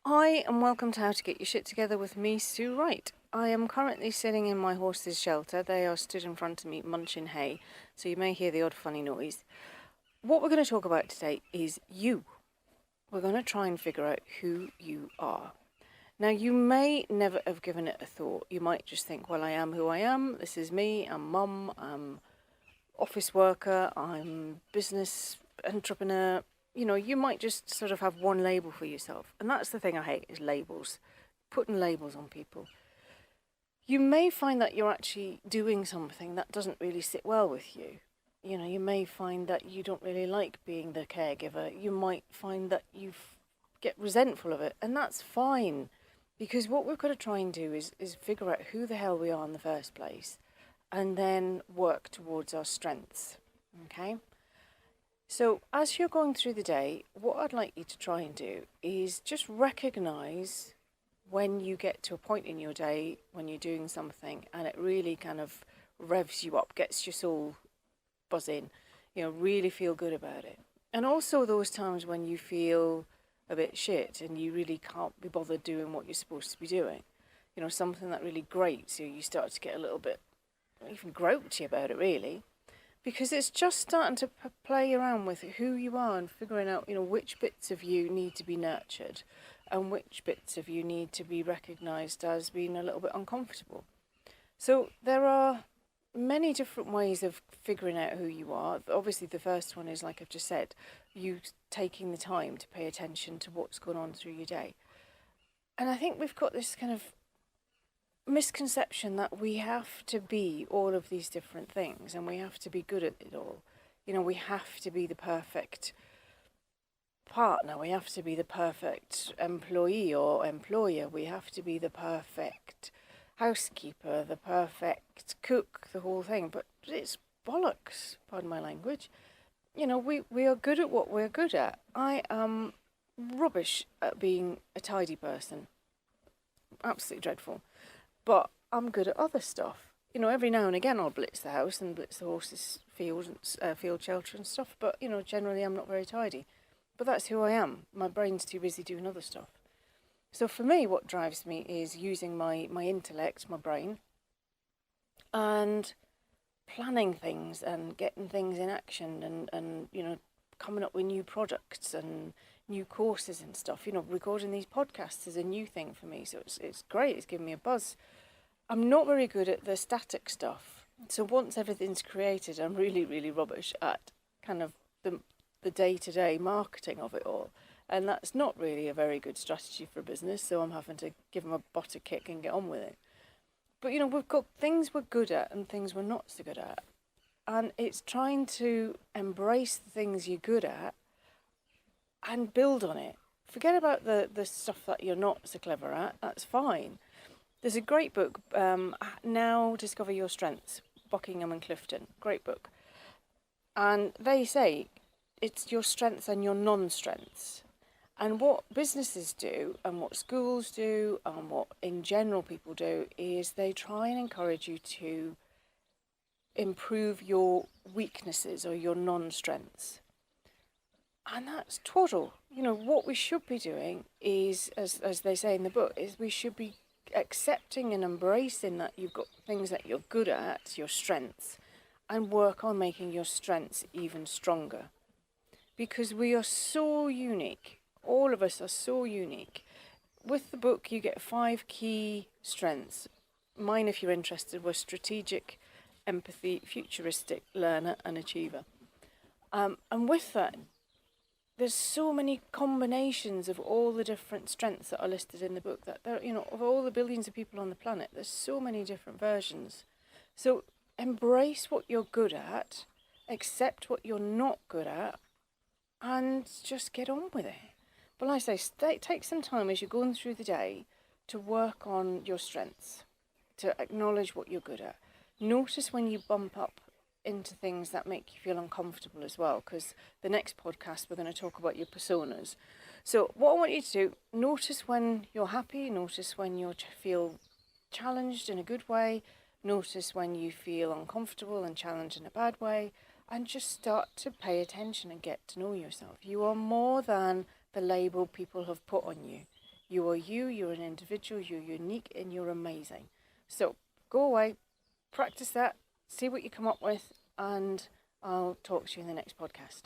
Hi, and welcome to How to Get Your Shit Together with me, Sue Wright. I am currently sitting in my horse's shelter. They are stood in front of me munching hay, so you may hear the odd funny noise. What we're going to talk about today is you. We're going to try and figure out who you are. Now, you may never have given it a thought. You might just think, well, I am who I am. This is me. I'm mum. I'm office worker. I'm business entrepreneur. You know, you might just sort of have one label for yourself. And that's the thing I hate, is labels. Putting labels on people. You may find that you're actually doing something that doesn't really sit well with you. You know, you may find that you don't really like being the caregiver. You might find that you get resentful of it, and that's fine. Because what we've got to try and do is figure out who the hell we are in the first place, and then work towards our strengths, okay? So as you're going through the day, what I'd like you to try and do is just recognise when you get to a point in your day when you're doing something and it really kind of revs you up, gets your soul buzzing, you know, really feel good about it. And also those times when you feel a bit shit and you really can't be bothered doing what you're supposed to be doing. You know, something that really grates you, you start to get a little bit even grouchy about it, really. Because it's just starting to play around with who you are and figuring out, you know, which bits of you need to be nurtured and which bits of you need to be recognised as being a little bit uncomfortable. So there are many different ways of figuring out who you are. Obviously, the first one is, like I've just said, you taking the time to pay attention to what's going on through your day. And I think we've got this kind of misconception that we have to be all of these different things and we have to be good at it all. You know, we have to be the perfect partner, we have to be the perfect employee or employer, we have to be the perfect housekeeper, the perfect cook, the whole thing. But it's bollocks, pardon my language. You know, we are good at what we're good at. I am rubbish at being a tidy person. Absolutely dreadful. But I'm good at other stuff. You know, every now and again I'll blitz the house and blitz the horses' field shelter and stuff. But, you know, generally I'm not very tidy. But that's who I am. My brain's too busy doing other stuff. So for me, what drives me is using my intellect, my brain, and planning things and getting things in action and, you know, coming up with new products and new courses and stuff. You know, recording these podcasts is a new thing for me, so it's great. It's giving me a buzz. I'm not very good at the static stuff. So once everything's created, I'm really, really rubbish at kind of the day-to-day marketing of it all. And that's not really a very good strategy for a business, so I'm having to give them a butter kick and get on with it. But, you know, we've got things we're good at and things we're not so good at. And it's trying to embrace the things you're good at and build on it. Forget about the stuff that you're not so clever at. That's fine. There's a great book, Now Discover Your Strengths, Buckingham and Clifton. Great book. And they say it's your strengths and your non-strengths. And what businesses do and what schools do and what in general people do is they try and encourage you to improve your weaknesses or your non-strengths. And that's twaddle. You know, what we should be doing is, as they say in the book, is we should be accepting and embracing that you've got things that you're good at, your strengths, and work on making your strengths even stronger. Because we are so unique. All of us are so unique. With the book, you get 5 key strengths. Mine, if you're interested, were strategic, empathy, futuristic, learner, and achiever. And with that, there's so many combinations of all the different strengths that are listed in the book that there, you know, of all the billions of people on the planet, there's so many different versions. So embrace what you're good at, accept what you're not good at, and just get on with it. But like I say, take some time as you're going through the day to work on your strengths, to acknowledge what you're good at. Notice when you bump up into things that make you feel uncomfortable as well, because the next podcast we're going to talk about your personas. So what I want you to do, notice when you're happy, notice when you feel challenged in a good way, notice when you feel uncomfortable and challenged in a bad way, and just start to pay attention and get to know yourself. You are more than the label people have put on you. You are you, you're an individual, you're unique, and you're amazing. So go away, practice that, see what you come up with, and I'll talk to you in the next podcast.